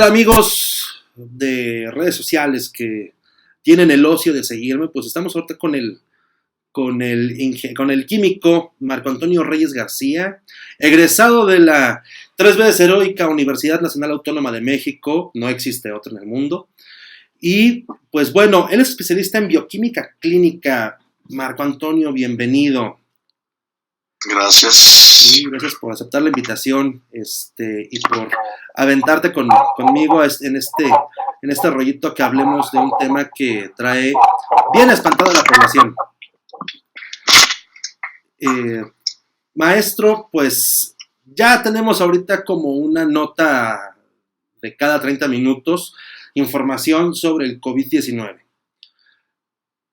Hola amigos de redes sociales que tienen el ocio de seguirme, pues estamos ahorita con el químico Marco Antonio Reyes García, egresado de la 3 veces heroica Universidad Nacional Autónoma de México, no existe otra en el mundo, y pues bueno, él es especialista en bioquímica clínica. Marco Antonio, bienvenido. Gracias. Sí, gracias por aceptar la invitación y por aventarte conmigo en este rollito que hablemos de un tema que trae bien espantada a la población. Maestro, pues ya tenemos ahorita como una nota de cada 30 minutos, información sobre el COVID-19.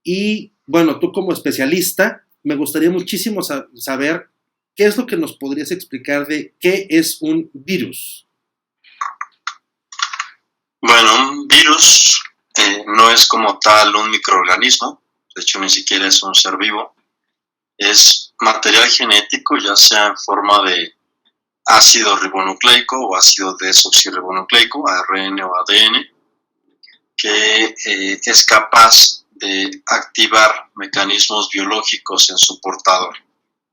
Y bueno, tú como especialista, me gustaría muchísimo saber qué es lo que nos podrías explicar de qué es un virus. Bueno, un virus no es como tal un microorganismo, de hecho ni siquiera es un ser vivo, es material genético, ya sea en forma de ácido ribonucleico o ácido desoxirribonucleico, ARN o ADN, que es capaz de activar mecanismos biológicos en su portador.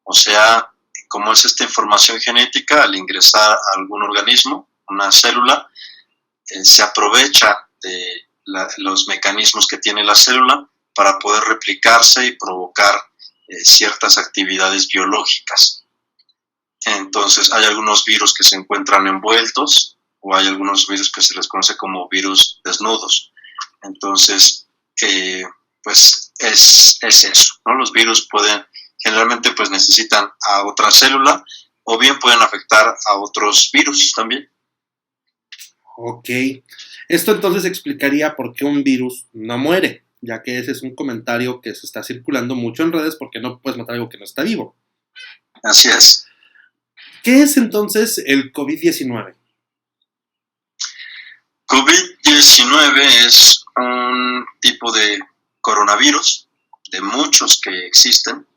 O sea, como es esta información genética, al ingresar a algún organismo, una célula, se aprovecha de los mecanismos que tiene la célula para poder replicarse y provocar ciertas actividades biológicas. Entonces, hay algunos virus que se encuentran envueltos o hay algunos virus que se les conoce como virus desnudos. Entonces, pues es eso, ¿no? Los virus generalmente pues necesitan a otra célula o bien pueden afectar a otros virus también. Ok, esto entonces explicaría por qué un virus no muere, ya que ese es un comentario que se está circulando mucho en redes porque no puedes matar algo que no está vivo. Así es. ¿Qué es entonces el COVID-19? COVID-19 es un tipo de coronavirus, de muchos que existen.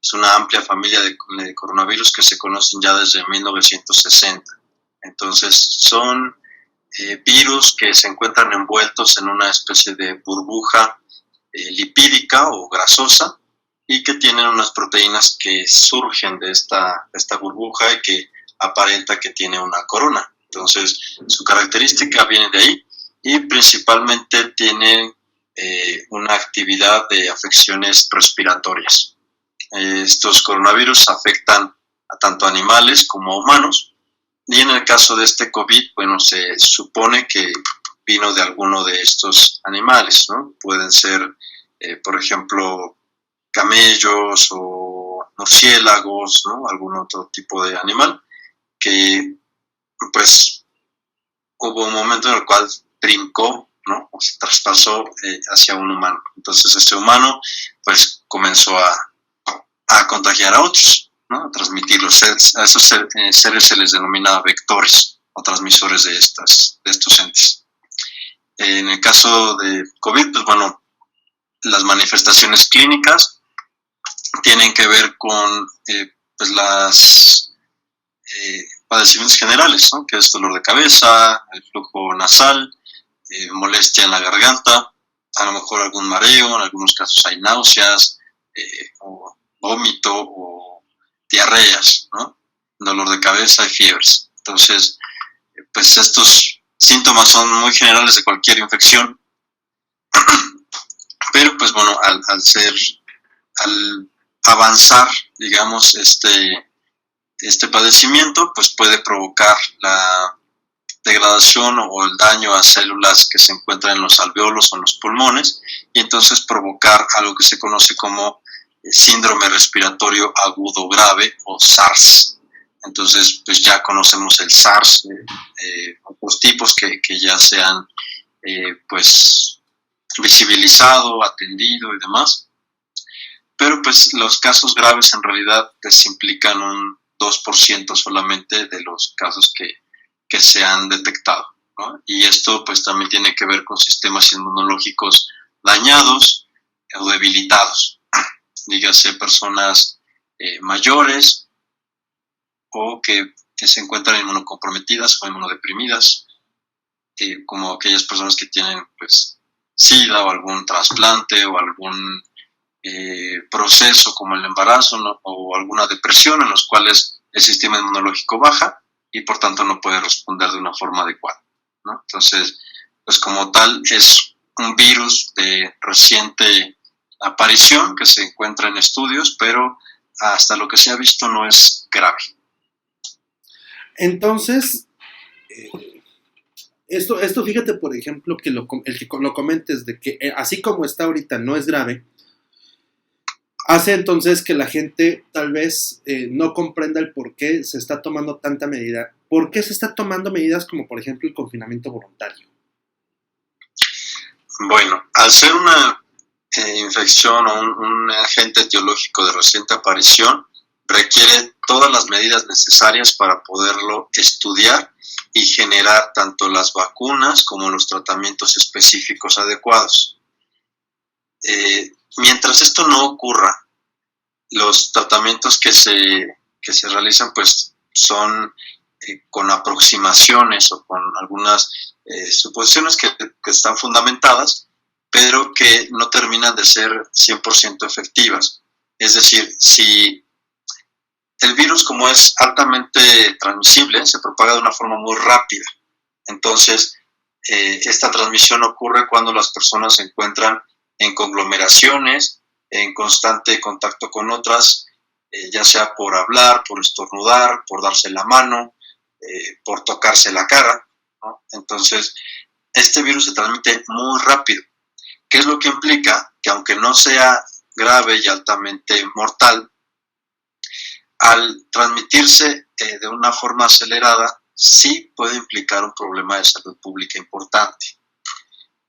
Es una amplia familia de coronavirus que se conocen ya desde 1960. Entonces, son virus que se encuentran envueltos en una especie de burbuja lipídica o grasosa y que tienen unas proteínas que surgen de esta burbuja y que aparenta que tiene una corona. Entonces, su característica viene de ahí y principalmente tienen una actividad de afecciones respiratorias. Estos coronavirus afectan a tanto animales como a humanos y en el caso de este COVID, bueno, se supone que vino de alguno de estos animales, ¿no? Pueden ser, por ejemplo, camellos o murciélagos, ¿no? Algún otro tipo de animal que pues hubo un momento en el cual brincó, ¿no? O se traspasó hacia un humano. Entonces este humano pues comenzó a contagiar a otros, ¿no? A transmitirlos. A esos seres se les denomina vectores o transmisores de estos entes. En el caso de COVID, pues bueno, las manifestaciones clínicas tienen que ver con pues las padecimientos generales, ¿no? Que es dolor de cabeza, el flujo nasal, molestia en la garganta, a lo mejor algún mareo, en algunos casos hay náuseas, o vómito o diarreas, ¿no? Dolor de cabeza y fiebres. Entonces, pues estos síntomas son muy generales de cualquier infección, pero pues bueno, al avanzar, digamos, este padecimiento, pues puede provocar la degradación o el daño a células que se encuentran en los alveolos o en los pulmones y entonces provocar algo que se conoce como síndrome respiratorio agudo grave o SARS. Entonces, pues ya conocemos el SARS, otros tipos que ya se han pues visibilizado, atendido y demás. Pero pues los casos graves en realidad pues implican un 2% solamente de los casos que se han detectado, ¿no? Y esto pues también tiene que ver con sistemas inmunológicos dañados o debilitados, dígase personas mayores o que se encuentran inmunocomprometidas o inmunodeprimidas, como aquellas personas que tienen pues SIDA o algún trasplante o algún proceso como el embarazo, ¿no? O alguna depresión en los cuales el sistema inmunológico baja y por tanto no puede responder de una forma adecuada, ¿no? Entonces, pues como tal es un virus de reciente aparición que se encuentra en estudios, pero hasta lo que se ha visto no es grave. Entonces, esto fíjate, por ejemplo, que lo comentes de que así como está ahorita no es grave, hace entonces que la gente tal vez no comprenda el por qué se está tomando tanta medida. ¿Por qué se está tomando medidas como, por ejemplo, el confinamiento voluntario? Bueno, al ser una infección o un agente etiológico de reciente aparición, requiere todas las medidas necesarias para poderlo estudiar y generar tanto las vacunas como los tratamientos específicos adecuados. Mientras esto no ocurra, los tratamientos que se realizan pues son con aproximaciones o con algunas suposiciones que están fundamentadas, pero que no terminan de ser 100% efectivas. Es decir, si el virus, como es altamente transmisible, se propaga de una forma muy rápida. Entonces, esta transmisión ocurre cuando las personas se encuentran en conglomeraciones, en constante contacto con otras, ya sea por hablar, por estornudar, por darse la mano, por tocarse la cara, ¿no? Entonces, este virus se transmite muy rápido. ¿Qué es lo que implica? Que aunque no sea grave y altamente mortal, al transmitirse de una forma acelerada, sí puede implicar un problema de salud pública importante,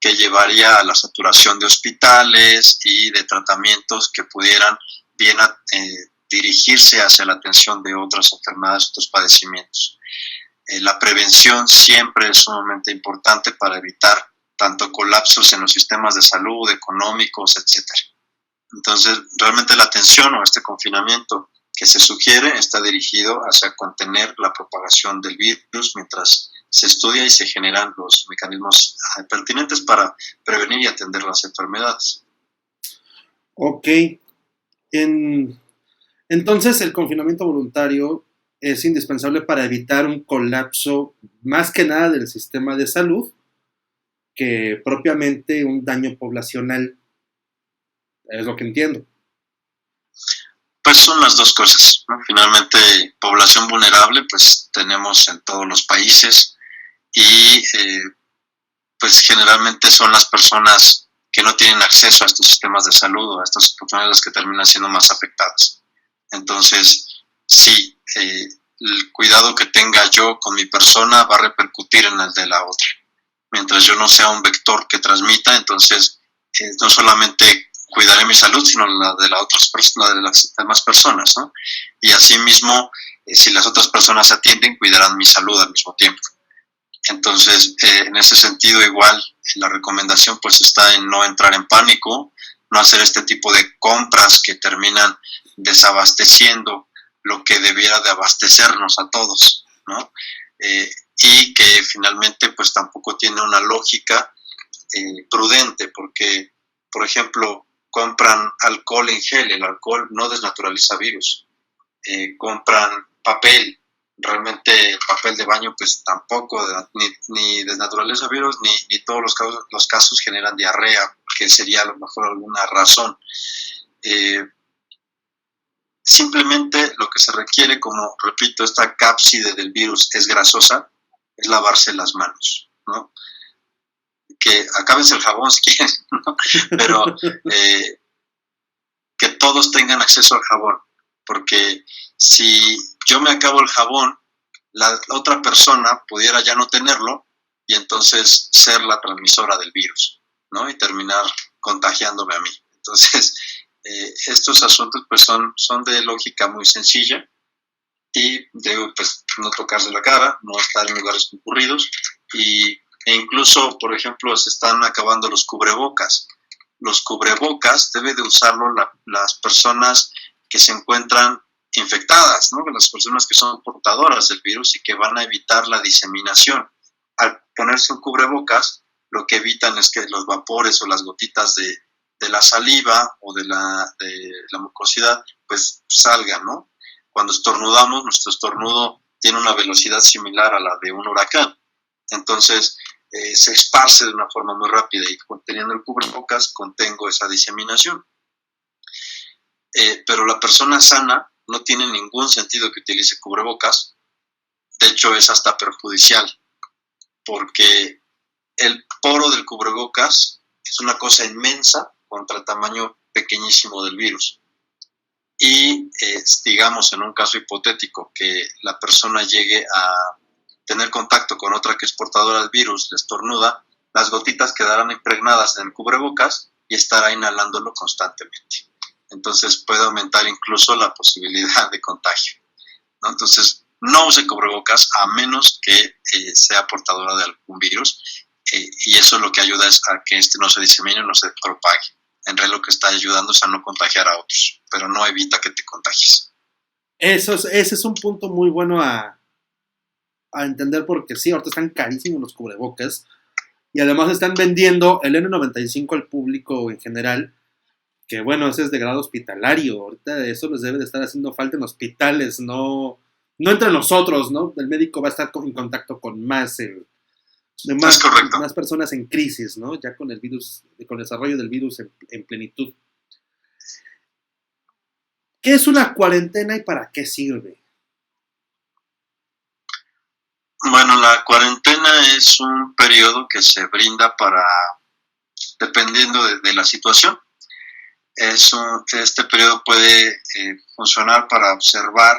que llevaría a la saturación de hospitales y de tratamientos que pudieran bien dirigirse hacia la atención de otras enfermedades, otros padecimientos. La prevención siempre es sumamente importante para evitar tanto colapsos en los sistemas de salud, económicos, etc. Entonces, realmente la atención o este confinamiento que se sugiere está dirigido hacia contener la propagación del virus mientras se estudia y se generan los mecanismos pertinentes para prevenir y atender las enfermedades. Ok. Entonces, el confinamiento voluntario es indispensable para evitar un colapso, más que nada del sistema de salud, que propiamente un daño poblacional. Es lo que entiendo. Pues son las dos cosas, ¿no? Finalmente, población vulnerable, pues tenemos en todos los países y pues generalmente son las personas que no tienen acceso a estos sistemas de salud o a estas personas las que terminan siendo más afectadas. Entonces, sí, el cuidado que tenga yo con mi persona va a repercutir en el de la otra. Mientras yo no sea un vector que transmita, entonces no solamente cuidaré mi salud, sino la de las demás personas, ¿no? Y asimismo, si las otras personas atienden, cuidarán mi salud al mismo tiempo. Entonces, en ese sentido, igual, la recomendación pues está en no entrar en pánico, no hacer este tipo de compras que terminan desabasteciendo lo que debiera de abastecernos a todos, ¿no? Y que finalmente pues tampoco tiene una lógica prudente, porque, por ejemplo, compran alcohol en gel, el alcohol no desnaturaliza virus, compran papel, realmente el papel de baño pues tampoco ni desnaturaliza virus, ni todos los casos generan diarrea, que sería a lo mejor alguna razón. Simplemente lo que se requiere, como repito, esta cápside del virus es grasosa, es lavarse las manos, ¿no? Que acábense el jabón si quieren, ¿no? Pero que todos tengan acceso al jabón, porque si yo me acabo el jabón, la otra persona pudiera ya no tenerlo y entonces ser la transmisora del virus, ¿no? Y terminar contagiándome a mí. Entonces, estos asuntos pues son de lógica muy sencilla y de pues no tocarse la cara, no estar en lugares concurridos e incluso, por ejemplo, se están acabando los cubrebocas. Los cubrebocas deben de usarlo las personas que se encuentran infectadas, ¿no? Las personas que son portadoras del virus y que van a evitar la diseminación. Al ponerse un cubrebocas lo que evitan es que los vapores o las gotitas de la saliva o de la mucosidad pues salgan, ¿no? Cuando estornudamos, nuestro estornudo tiene una velocidad similar a la de un huracán. Entonces, se esparce de una forma muy rápida y teniendo el cubrebocas contengo esa diseminación. Pero la persona sana no tiene ningún sentido que utilice cubrebocas. De hecho, es hasta perjudicial porque el poro del cubrebocas es una cosa inmensa contra el tamaño pequeñísimo del virus. Y digamos, en un caso hipotético, que la persona llegue a tener contacto con otra que es portadora del virus, le estornuda, las gotitas quedarán impregnadas en el cubrebocas y estará inhalándolo constantemente. Entonces puede aumentar incluso la posibilidad de contagio, ¿no? Entonces, no use cubrebocas a menos que sea portadora de algún virus, y eso lo que ayuda es a que este no se disemine, no se propague. En realidad lo que está ayudando es a no contagiar a otros, pero no evita que te contagies. Ese es un punto muy bueno a entender, porque sí, ahorita están carísimos los cubrebocas y además están vendiendo el N95 al público en general, que bueno, ese es de grado hospitalario. Ahorita eso les debe de estar haciendo falta en hospitales, no entre nosotros, ¿no? El médico va a estar en contacto con más personas en crisis, ¿no? Ya con el virus, con el desarrollo del virus en plenitud. ¿Qué es una cuarentena y para qué sirve? Bueno, la cuarentena es un periodo que se brinda para, dependiendo de la situación, este periodo puede funcionar para observar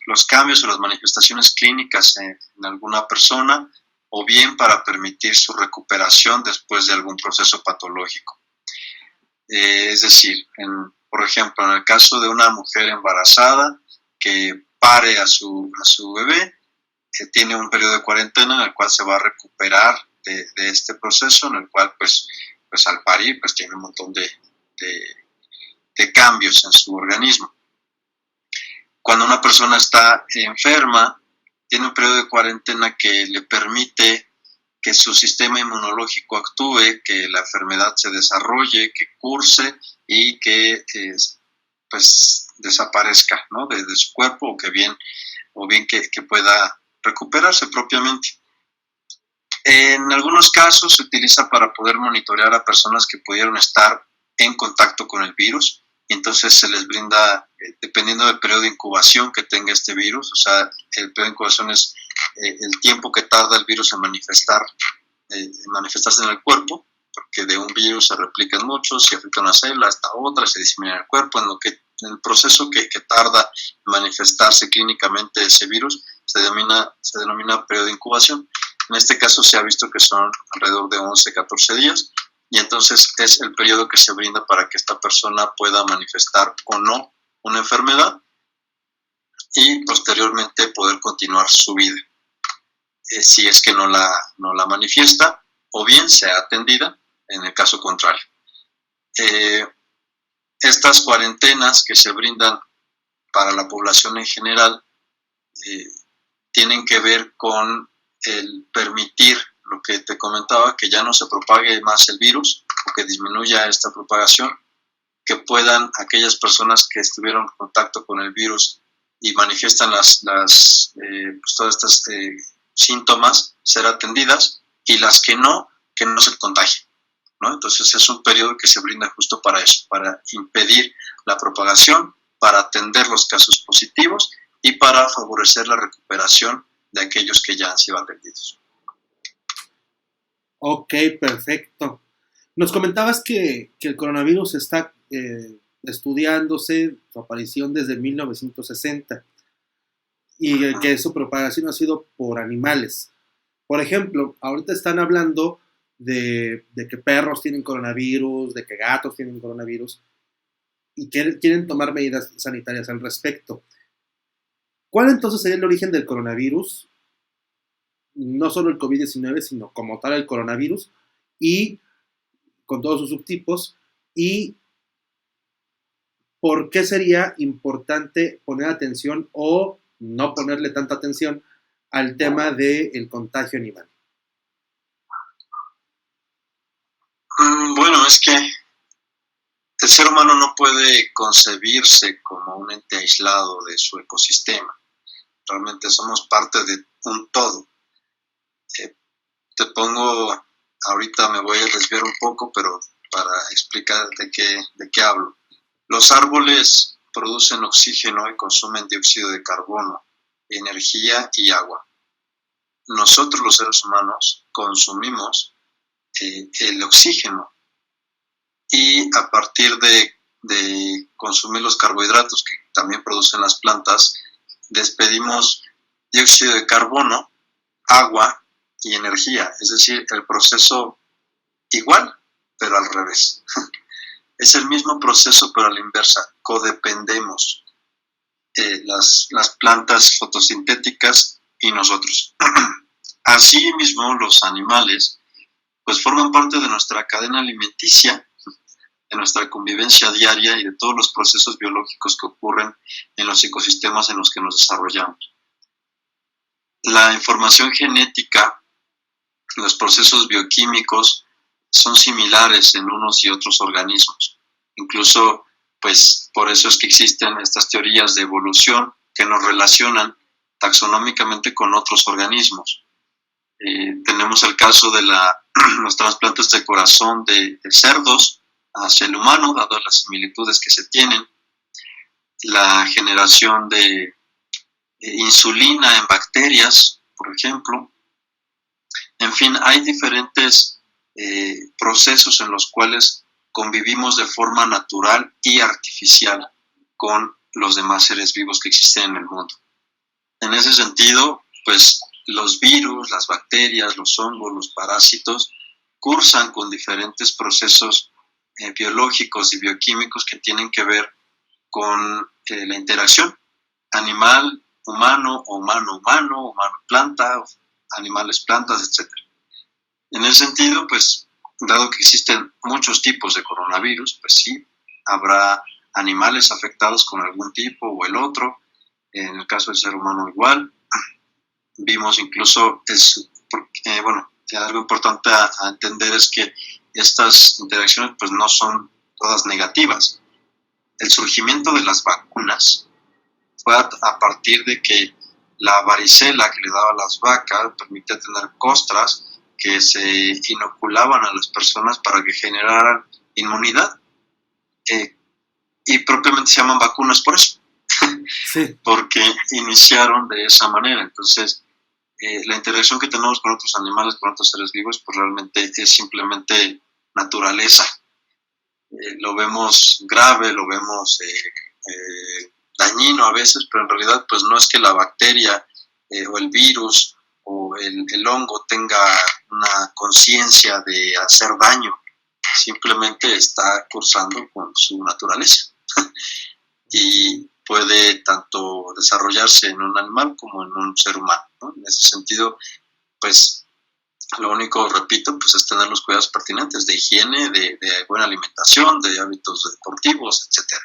los cambios o las manifestaciones clínicas en alguna persona, o bien para permitir su recuperación después de algún proceso patológico. Es decir, por ejemplo, en el caso de una mujer embarazada que pare a su bebé, tiene un periodo de cuarentena en el cual se va a recuperar de este proceso, en el cual pues al parir pues tiene un montón de cambios en su organismo. Cuando una persona está enferma, tiene un periodo de cuarentena que le permite que su sistema inmunológico actúe, que la enfermedad se desarrolle, que curse y que pues desaparezca, ¿no? de su cuerpo, o bien que pueda recuperarse propiamente. En algunos casos se utiliza para poder monitorear a personas que pudieron estar en contacto con el virus. Entonces se les brinda, dependiendo del periodo de incubación que tenga este virus, o sea, el periodo de incubación es el tiempo que tarda el virus en manifestarse en el cuerpo, porque de un virus se replican muchos, se afecta una célula hasta otra, se disemina en el cuerpo, en el proceso que tarda en manifestarse clínicamente ese virus se denomina periodo de incubación. En este caso se ha visto que son alrededor de 11-14 días, y entonces es el periodo que se brinda para que esta persona pueda manifestar o no una enfermedad y posteriormente poder continuar su vida. Si es que no la manifiesta, o bien sea atendida en el caso contrario. Estas cuarentenas que se brindan para la población en general tienen que ver con el permitir lo que te comentaba, que ya no se propague más el virus, o que disminuya esta propagación, que puedan aquellas personas que estuvieron en contacto con el virus y manifiestan pues todas estas síntomas, ser atendidas, y las que no se contagien, ¿no? Entonces es un periodo que se brinda justo para eso, para impedir la propagación, para atender los casos positivos y para favorecer la recuperación de aquellos que ya han sido atendidos. Ok, perfecto. Nos comentabas que el coronavirus está estudiándose, su aparición desde 1960, y que su propagación ha sido por animales. Por ejemplo, ahorita están hablando de que perros tienen coronavirus, de que gatos tienen coronavirus, y quieren tomar medidas sanitarias al respecto. ¿Cuál entonces sería el origen del coronavirus? No solo el COVID-19, sino como tal el coronavirus, y con todos sus subtipos, y por qué sería importante poner atención o no ponerle tanta atención al tema del contagio animal? Bueno, es que el ser humano no puede concebirse como un ente aislado de su ecosistema. Realmente somos parte de un todo. Te pongo, ahorita me voy a desviar un poco, pero para explicar de qué hablo. Los árboles producen oxígeno y consumen dióxido de carbono, energía y agua. Nosotros los seres humanos consumimos el oxígeno y a partir de consumir los carbohidratos que también producen las plantas, despedimos dióxido de carbono, agua y energía, es decir, el proceso igual, pero al revés. Es el mismo proceso, pero a la inversa, codependemos las plantas fotosintéticas y nosotros. Asimismo, los animales pues forman parte de nuestra cadena alimenticia, de nuestra convivencia diaria y de todos los procesos biológicos que ocurren en los ecosistemas en los que nos desarrollamos. La información genética, los procesos bioquímicos son similares en unos y otros organismos. Incluso, pues, por eso es que existen estas teorías de evolución que nos relacionan taxonómicamente con otros organismos. Tenemos el caso de los trasplantes de corazón de cerdos hacia el humano, dado las similitudes que se tienen, la generación de insulina en bacterias, por ejemplo. En fin, hay diferentes procesos en los cuales convivimos de forma natural y artificial con los demás seres vivos que existen en el mundo. En ese sentido, pues los virus, las bacterias, los hongos, los parásitos cursan con diferentes procesos biológicos y bioquímicos que tienen que ver con la interacción animal-humano, humano-humano, humano-planta, animales-plantas, etc. En ese sentido, pues, dado que existen muchos tipos de coronavirus, pues sí, habrá animales afectados con algún tipo o el otro. En el caso del ser humano igual. Vimos incluso, algo importante a entender es que estas interacciones pues no son todas negativas. El surgimiento de las vacunas fue a partir de que la varicela que le daba a las vacas permitía tener costras que se inoculaban a las personas para que generaran inmunidad. Y propiamente se llaman vacunas por eso. Sí. Porque iniciaron de esa manera. Entonces, la interacción que tenemos con otros animales, con otros seres vivos, pues realmente es simplemente naturaleza. Lo vemos grave, lo vemos dañino a veces, pero en realidad pues no es que la bacteria o el virus o el hongo tenga una conciencia de hacer daño, simplemente está cursando con su naturaleza. Y puede tanto desarrollarse en un animal como en un ser humano, ¿no? En ese sentido, pues, lo único, repito, pues es tener los cuidados pertinentes de higiene, de buena alimentación, de hábitos deportivos, etc.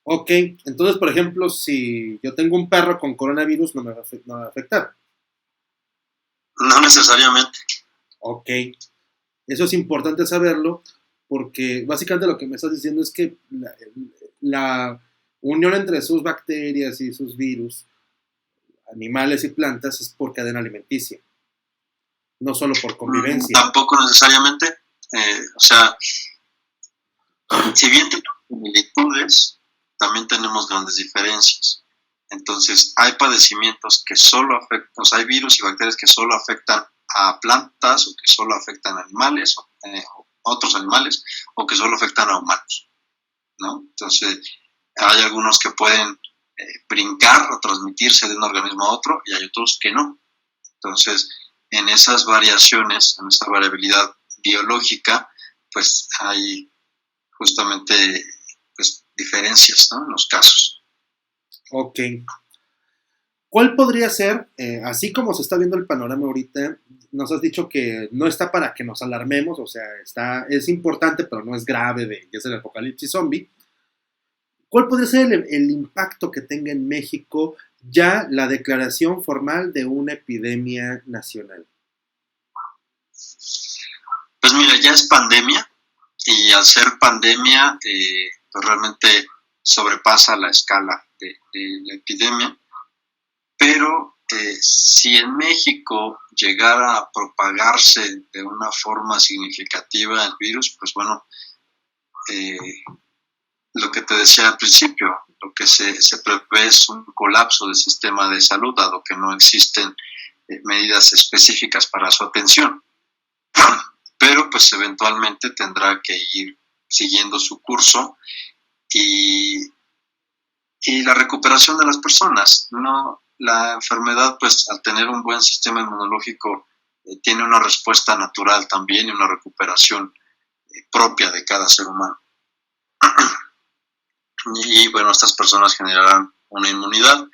Ok, entonces, por ejemplo, si yo tengo un perro con coronavirus, no me va a afectar. No necesariamente. Ok, eso es importante saberlo, porque básicamente lo que me estás diciendo es que la unión entre sus bacterias y sus virus, animales y plantas, es por cadena alimenticia, no solo por convivencia. Tampoco necesariamente, si bien tenemos similitudes, también tenemos grandes diferencias. Entonces, hay padecimientos que solo afectan, hay virus y bacterias que solo afectan a plantas o que solo afectan a animales, o otros animales, o que solo afectan a humanos, ¿no? Entonces, hay algunos que pueden brincar o transmitirse de un organismo a otro y hay otros que no. Entonces, en esas variaciones, en esa variabilidad biológica, pues hay justamente pues, diferencias, ¿no? En los casos. Ok. ¿Cuál podría ser, así como se está viendo el panorama ahorita, nos has dicho que no está para que nos alarmemos, o sea, es importante, pero no es grave ya sea el apocalipsis zombie? ¿Cuál podría ser el impacto que tenga en México ya la declaración formal de una epidemia nacional? Pues mira, ya es pandemia y al ser pandemia, pues realmente sobrepasa la escala de la epidemia, pero si en México llegara a propagarse de una forma significativa el virus, pues bueno, eh, lo que te decía al principio, lo que se prevé es un colapso del sistema de salud, dado que no existen medidas específicas para su atención. Pero pues eventualmente tendrá que ir siguiendo su curso y, y la recuperación de las personas, ¿no? La enfermedad, pues al tener un buen sistema inmunológico, tiene una respuesta natural también y una recuperación propia de cada ser humano. Y bueno, estas personas generarán una inmunidad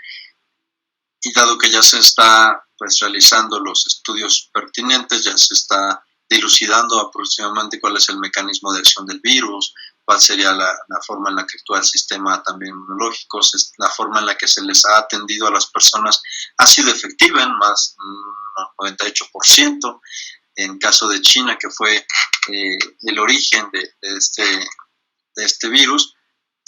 y dado que ya se está pues realizando los estudios pertinentes, ya se está dilucidando aproximadamente cuál es el mecanismo de acción del virus, cuál sería la forma en la que actúa el sistema también inmunológico, la forma en la que se les ha atendido a las personas ha sido efectiva en más un 98%. En caso de China, que fue el origen de este virus,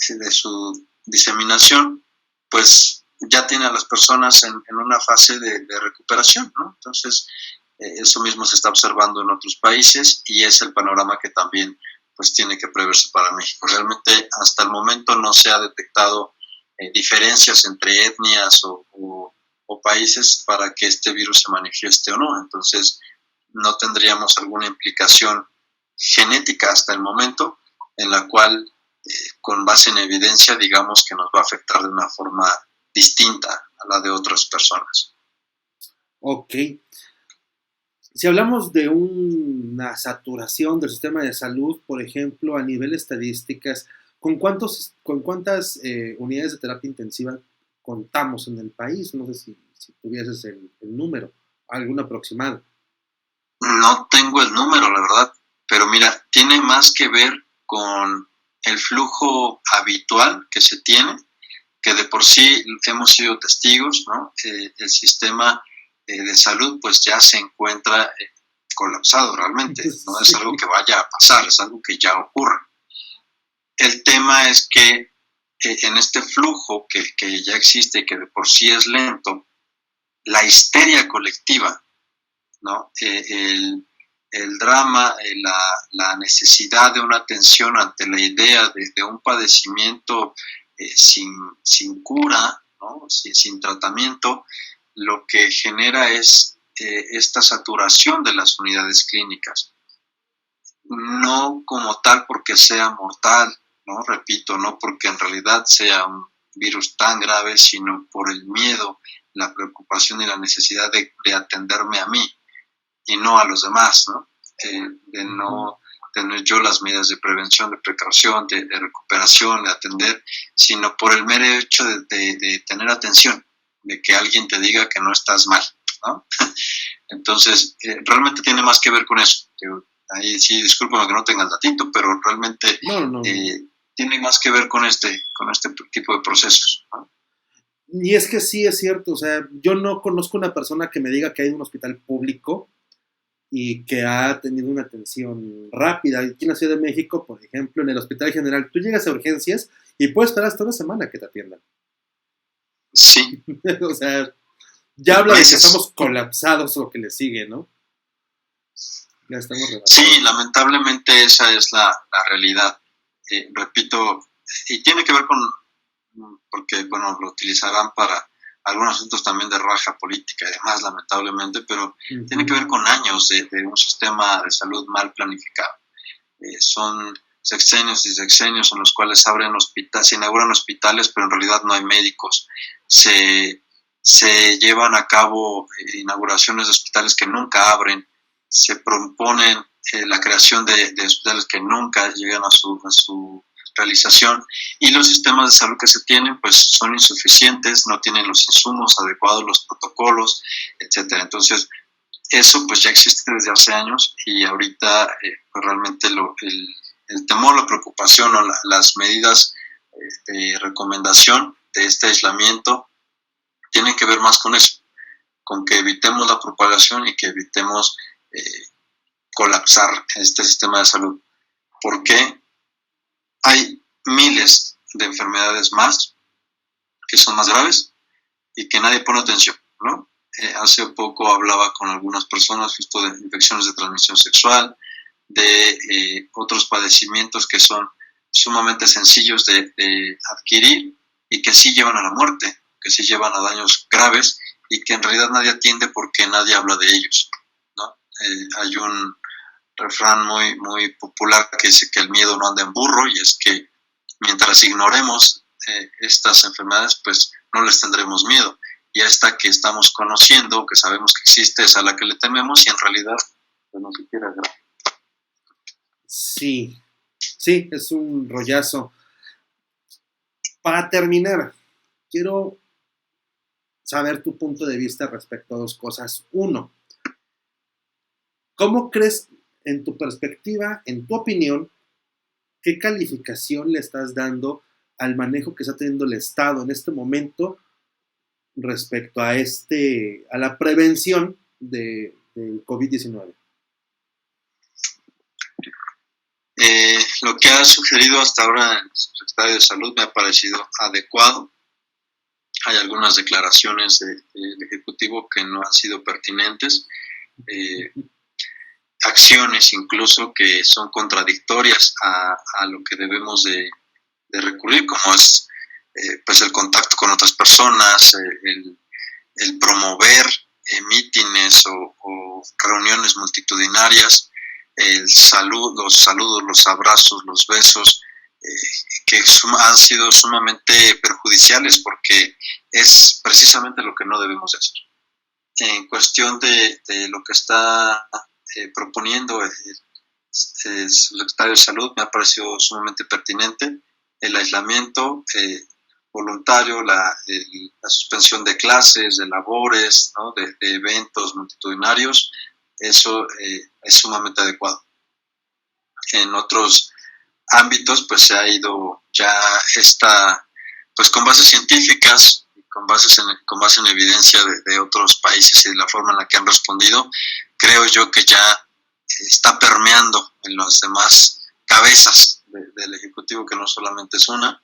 de su diseminación, pues ya tiene a las personas en una fase de recuperación, ¿no? Entonces, eso mismo se está observando en otros países y es el panorama que también pues tiene que preverse para México. Realmente hasta el momento no se ha detectado diferencias entre etnias o países para que este virus se manifieste o no. Entonces, no tendríamos alguna implicación genética hasta el momento en la cual con base en evidencia, digamos que nos va a afectar de una forma distinta a la de otras personas. Ok. Si hablamos de una saturación del sistema de salud, por ejemplo, a nivel estadísticas, ¿con cuántas unidades de terapia intensiva contamos en el país? No sé si tuvieses el número, algún aproximado. No tengo el número, la verdad, pero mira, tiene más que ver con el flujo habitual que se tiene, que de por sí hemos sido testigos, ¿no? El sistema de salud pues ya se encuentra colapsado realmente, no es algo que vaya a pasar, es algo que ya ocurre. El tema es que en este flujo que ya existe y que de por sí es lento, la histeria colectiva, ¿no? El drama, la necesidad de una atención ante la idea de un padecimiento sin cura, ¿no? sin tratamiento, lo que genera es esta saturación de las unidades clínicas. No como tal porque sea mortal, ¿no? Repito, no porque en realidad sea un virus tan grave, sino por el miedo, la preocupación y la necesidad de atenderme a mí y no a los demás, ¿no? De no tener yo las medidas de prevención, de precaución, de recuperación, de atender, sino por el mero hecho de tener atención, de que alguien te diga que no estás mal, ¿no? Entonces, realmente tiene más que ver con eso. Ahí sí, discúlpame que no tenga el datito, pero realmente no. Tiene más que ver con este tipo de procesos, ¿no? Y es que sí es cierto, o sea, yo no conozco una persona que me diga que hay un hospital público y que ha tenido una atención rápida. Aquí en la Ciudad de México, por ejemplo, en el Hospital General, tú llegas a urgencias y puedes esperar hasta una semana que te atiendan. Sí. O sea, ya habla de que estamos colapsados lo que le sigue, ¿no? Ya estamos rebatados. Sí, lamentablemente esa es la realidad. Repito, y tiene que ver porque, bueno, lo utilizarán para algunos asuntos también de raja política y demás, lamentablemente, pero tiene que ver con años de un sistema de salud mal planificado. Son sexenios y sexenios en los cuales se inauguran hospitales, pero en realidad no hay médicos. Se llevan a cabo inauguraciones de hospitales que nunca abren, se proponen la creación de hospitales que nunca llegan a su realización, y los sistemas de salud que se tienen pues son insuficientes, no tienen los insumos adecuados, los protocolos, etcétera. Entonces eso pues ya existe desde hace años y ahorita pues realmente el temor, la preocupación o las medidas de recomendación de este aislamiento tiene que ver más con eso, con que evitemos la propagación y que evitemos colapsar este sistema de salud, porque hay miles de enfermedades más que son más graves y que nadie pone atención, ¿no? Hace poco hablaba con algunas personas justo de infecciones de transmisión sexual, de otros padecimientos que son sumamente sencillos de adquirir y que sí llevan a la muerte, que sí llevan a daños graves y que en realidad nadie atiende porque nadie habla de ellos, ¿no? Hay un refrán muy popular que dice que el miedo no anda en burro, y es que mientras ignoremos estas enfermedades, pues no les tendremos miedo. Y a esta que estamos conociendo, que sabemos que existe, es a la que le tememos y en realidad pues no siquiera es grave. Sí, es un rollazo. Para terminar, quiero saber tu punto de vista respecto a dos cosas. Uno, ¿cómo crees, en tu perspectiva, en tu opinión, qué calificación le estás dando al manejo que está teniendo el Estado en este momento respecto a la prevención del COVID-19? Lo que ha sugerido hasta ahora el secretario de Salud me ha parecido adecuado. Hay algunas declaraciones del Ejecutivo que no han sido pertinentes, acciones incluso que son contradictorias a lo que debemos de recurrir, como es pues el contacto con otras personas, el promover mítines o reuniones multitudinarias, los saludos, los abrazos, los besos, que han sido sumamente perjudiciales porque es precisamente lo que no debemos hacer. En cuestión de lo que está proponiendo el secretario de Salud, me ha parecido sumamente pertinente el aislamiento voluntario, la suspensión de clases, de labores, ¿no? de eventos multitudinarios. Eso es sumamente adecuado. En otros ámbitos pues se ha ido ya pues con bases científicas, con base en evidencia de otros países y de la forma en la que han respondido, creo yo que ya está permeando en las demás cabezas del Ejecutivo, que no solamente es una,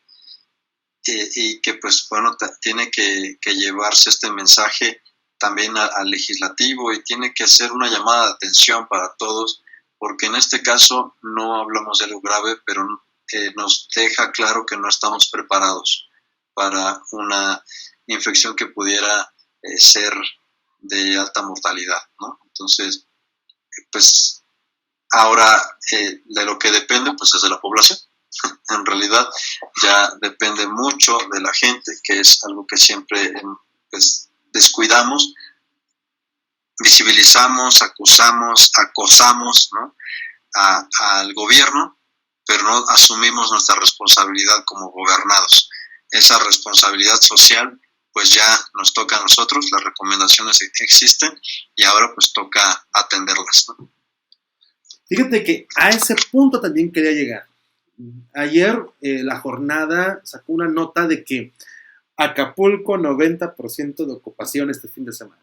y que pues bueno, tiene que llevarse este mensaje también al legislativo y tiene que hacer una llamada de atención para todos, porque en este caso no hablamos de algo grave, pero nos deja claro que no estamos preparados para una infección que pudiera ser de alta mortalidad, ¿no? Entonces, pues ahora de lo que depende pues es de la población. En realidad ya depende mucho de la gente, que es algo que siempre pues descuidamos, visibilizamos, acusamos, acosamos, ¿no? al gobierno, pero no asumimos nuestra responsabilidad como gobernados. Esa responsabilidad social pues ya nos toca a nosotros, las recomendaciones existen y ahora pues toca atenderlas, ¿no? Fíjate que a ese punto también quería llegar. Ayer la jornada sacó una nota de que Acapulco 90% de ocupación este fin de semana.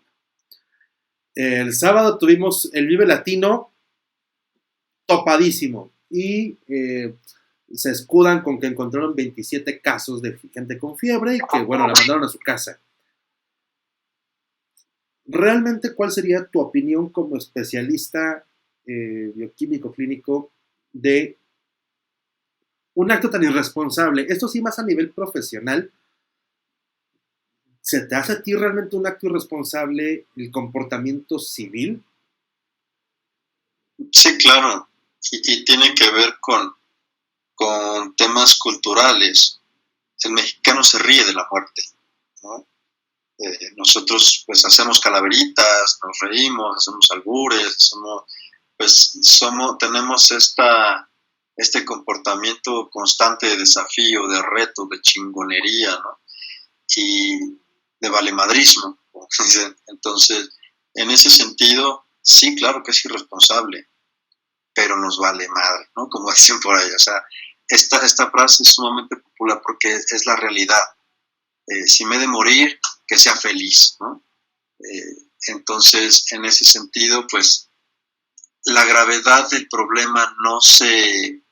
El sábado tuvimos el Vive Latino topadísimo y se escudan con que encontraron 27 casos de gente con fiebre y que, bueno, la mandaron a su casa. ¿Realmente cuál sería tu opinión como especialista bioquímico clínico de un acto tan irresponsable? Esto sí, más a nivel profesional. ¿Se te hace a ti realmente un acto irresponsable el comportamiento civil? Sí, claro. Y tiene que ver con temas culturales. El mexicano se ríe de la muerte, ¿no? Nosotros pues hacemos calaveritas, nos reímos, hacemos albures, tenemos este comportamiento constante de desafío, de reto, de chingonería, ¿no? Y de valemadrismo. Entonces, en ese sentido, sí, claro que es irresponsable, pero nos vale madre, ¿no? Como dicen por ahí. O sea, esta frase es sumamente popular porque es la realidad. Si me he de morir, que sea feliz, ¿no? Entonces, en ese sentido, pues, la gravedad del problema no se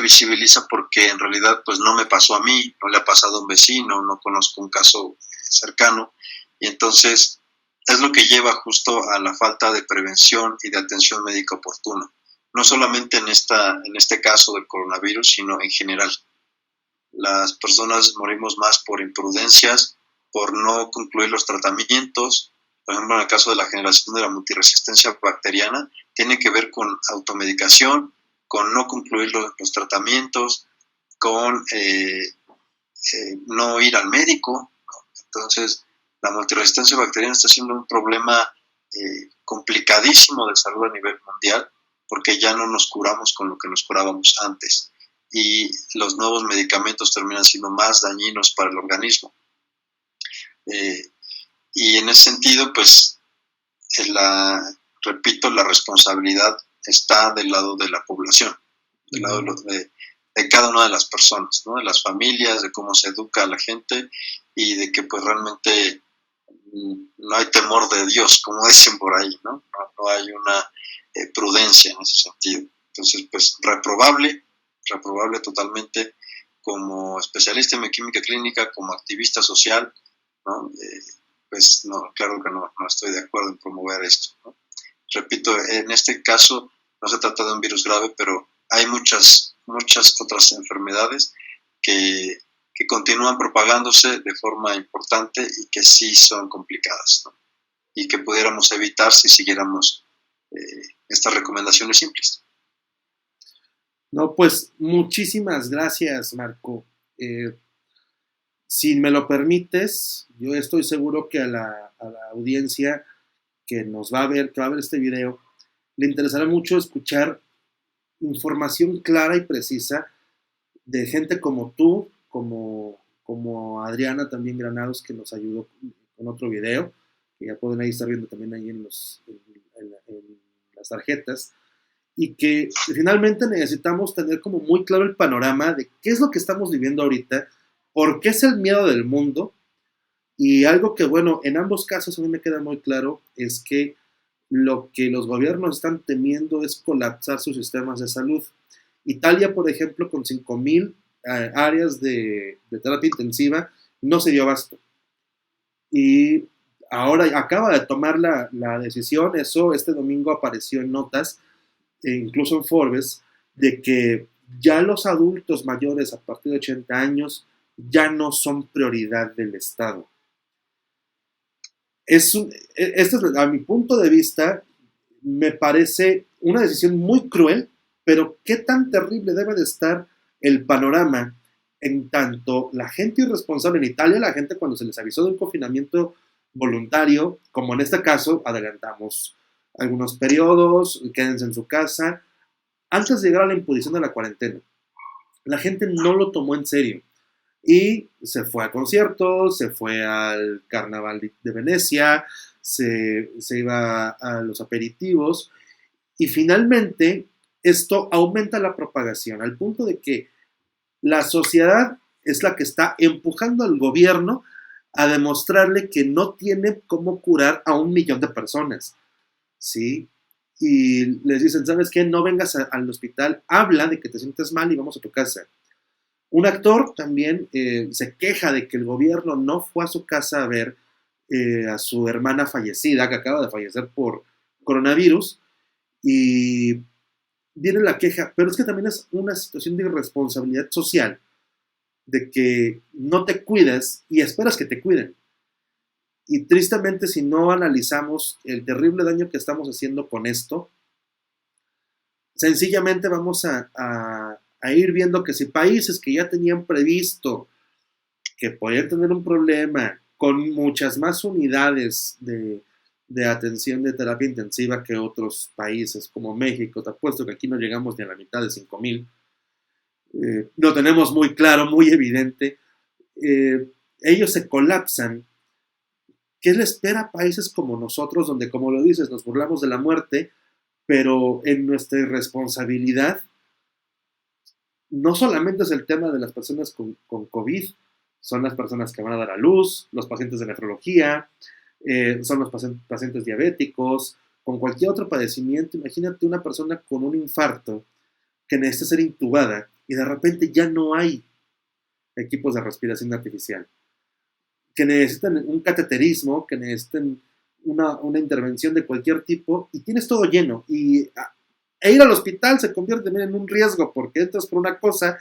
visibiliza porque en realidad pues no me pasó a mí, no le ha pasado a un vecino, no conozco un caso cercano, y entonces es lo que lleva justo a la falta de prevención y de atención médica oportuna, no solamente en este caso del coronavirus, sino en general. Las personas morimos más por imprudencias, por no concluir los tratamientos. Por ejemplo, en el caso de la generación de la multiresistencia bacteriana, tiene que ver con automedicación, con no concluir los tratamientos, con no ir al médico. Entonces, la multiresistencia bacteriana está siendo un problema complicadísimo de salud a nivel mundial, porque ya no nos curamos con lo que nos curábamos antes. Y los nuevos medicamentos terminan siendo más dañinos para el organismo. Y en ese sentido, pues, repito, la responsabilidad está del lado de la población, del lado de cada una de las personas, ¿no? De las familias, de cómo se educa a la gente y de que pues realmente no hay temor de Dios, como dicen por ahí, ¿no? No hay una prudencia en ese sentido. Entonces, pues reprobable totalmente como especialista en bioquímica clínica, como activista social, ¿no? Pues no, claro que no estoy de acuerdo en promover esto, ¿no? Repito, en este caso no se trata de un virus grave, pero hay muchas otras enfermedades que continúan propagándose de forma importante y que sí son complicadas, ¿no? Y que pudiéramos evitar si siguiéramos estas recomendaciones simples. No, pues muchísimas gracias, Marco. Si me lo permites, yo estoy seguro que a la audiencia que nos va a ver, que va a ver este video, le interesará mucho escuchar información clara y precisa de gente como tú, como Adriana también Granados, que nos ayudó con otro video, que ya pueden ahí estar viendo también ahí en las tarjetas, y que finalmente necesitamos tener como muy claro el panorama de qué es lo que estamos viviendo ahorita, por qué es el miedo del mundo, y algo que, bueno, en ambos casos a mí me queda muy claro es que lo que los gobiernos están temiendo es colapsar sus sistemas de salud. Italia, por ejemplo, con 5,000 áreas de terapia intensiva, no se dio abasto. Y ahora acaba de tomar la decisión, eso este domingo apareció en notas, incluso en Forbes, de que ya los adultos mayores a partir de 80 años ya no son prioridad del Estado. Esto es, a mi punto de vista, me parece una decisión muy cruel, pero qué tan terrible debe de estar el panorama en tanto la gente irresponsable en Italia, la gente cuando se les avisó de un confinamiento voluntario, como en este caso, adelantamos algunos periodos, quédense en su casa, antes de llegar a la imposición de la cuarentena. La gente no lo tomó en serio y se fue a conciertos, se fue al Carnaval de Venecia, se iba a los aperitivos y finalmente esto aumenta la propagación al punto de que la sociedad es la que está empujando al gobierno a demostrarle que no tiene cómo curar a 1,000,000 de personas, ¿sí? Y les dicen, ¿sabes qué? No vengas al hospital, habla de que te sientes mal y vamos a tu casa. Un actor también se queja de que el gobierno no fue a su casa a ver a su hermana fallecida, que acaba de fallecer por coronavirus, y viene la queja, pero es que también es una situación de irresponsabilidad social, de que no te cuidas y esperas que te cuiden. Y tristemente, si no analizamos el terrible daño que estamos haciendo con esto, sencillamente vamos a ir viendo que si países que ya tenían previsto que podían tener un problema con muchas más unidades de atención de terapia intensiva que otros países como México, te apuesto que aquí no llegamos ni a la mitad de 5,000, lo tenemos muy claro, muy evidente, ellos se colapsan. ¿Qué le espera a países como nosotros, donde, como lo dices, nos burlamos de la muerte, pero en nuestra irresponsabilidad no solamente es el tema de las personas con COVID, son las personas que van a dar a luz, los pacientes de nefrología, son los pacientes diabéticos, con cualquier otro padecimiento. Imagínate una persona con un infarto que necesita ser intubada y de repente ya no hay equipos de respiración artificial, que necesitan un cateterismo, que necesitan una intervención de cualquier tipo, y tienes todo lleno, e ir al hospital se convierte también en un riesgo, porque entras por una cosa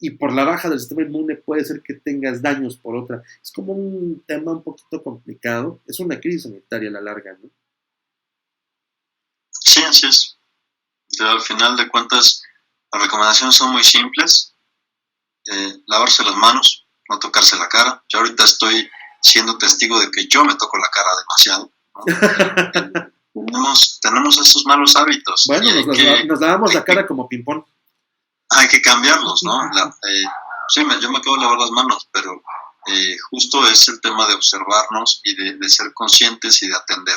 y por la baja del sistema inmune puede ser que tengas daños por otra. Es como un tema un poquito complicado, es una crisis sanitaria a la larga, ¿no? Sí, así es. Al final de cuentas, las recomendaciones son muy simples. Lavarse las manos, no tocarse la cara. Yo ahorita estoy siendo testigo de que yo me toco la cara demasiado, ¿no? tenemos esos malos hábitos. Bueno, nos lavamos la cara como ping-pong. Hay que cambiarlos, ¿no? Sí, yo me acabo de lavar las manos, pero justo es el tema de observarnos y de ser conscientes y de atender.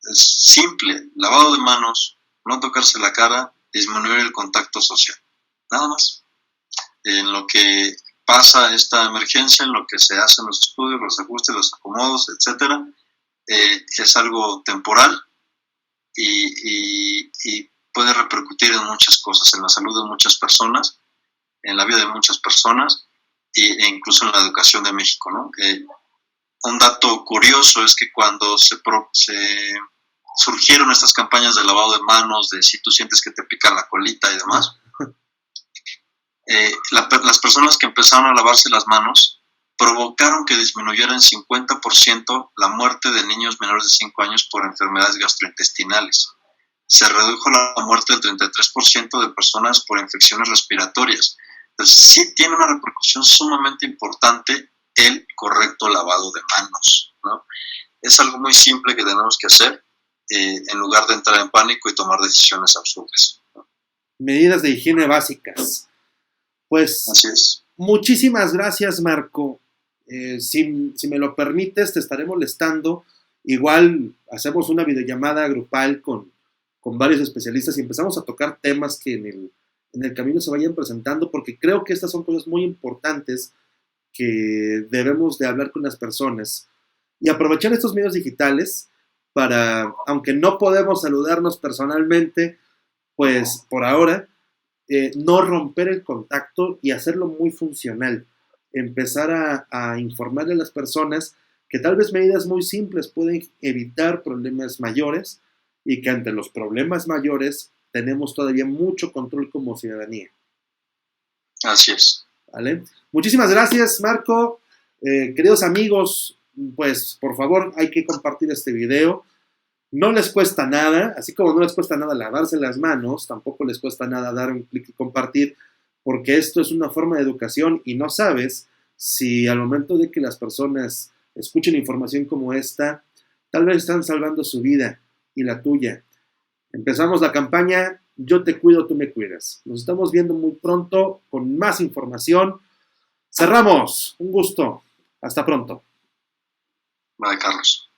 Es simple, lavado de manos, no tocarse la cara, disminuir el contacto social, nada más. En lo que pasa esta emergencia, en lo que se hacen los estudios, los ajustes, los acomodos, etcétera, es algo temporal y puede repercutir en muchas cosas, en la salud de muchas personas, en la vida de muchas personas e incluso en la educación de México, ¿no? Un dato curioso es que cuando se surgieron estas campañas de lavado de manos, de si tú sientes que te pica la colita y demás, las personas que empezaron a lavarse las manos provocaron que disminuyera en 50% la muerte de niños menores de 5 años por enfermedades gastrointestinales. Se redujo la muerte del 33% de personas por infecciones respiratorias. Entonces, sí tiene una repercusión sumamente importante el correcto lavado de manos, ¿no? Es algo muy simple que tenemos que hacer en lugar de entrar en pánico y tomar decisiones absurdas, ¿no? Medidas de higiene básicas. Pues, así es. Muchísimas gracias, Marco. Si me lo permites, te estaré molestando. Igual hacemos una videollamada grupal con varios especialistas y empezamos a tocar temas que en el camino se vayan presentando, porque creo que estas son cosas muy importantes que debemos de hablar con las personas y aprovechar estos medios digitales para, aunque no podemos saludarnos personalmente, pues por ahora, no romper el contacto y hacerlo muy funcional. Empezar a informarle a las personas que tal vez medidas muy simples pueden evitar problemas mayores y que ante los problemas mayores tenemos todavía mucho control como ciudadanía. Así es. ¿Vale? Muchísimas gracias, Marco. Queridos amigos, pues por favor hay que compartir este video. No les cuesta nada, así como no les cuesta nada lavarse las manos, tampoco les cuesta nada dar un clic y compartir, porque esto es una forma de educación y no sabes si al momento de que las personas escuchen información como esta, tal vez están salvando su vida y la tuya. Empezamos la campaña Yo te cuido, tú me cuidas. Nos estamos viendo muy pronto con más información. Cerramos. Un gusto. Hasta pronto. Bye, Carlos.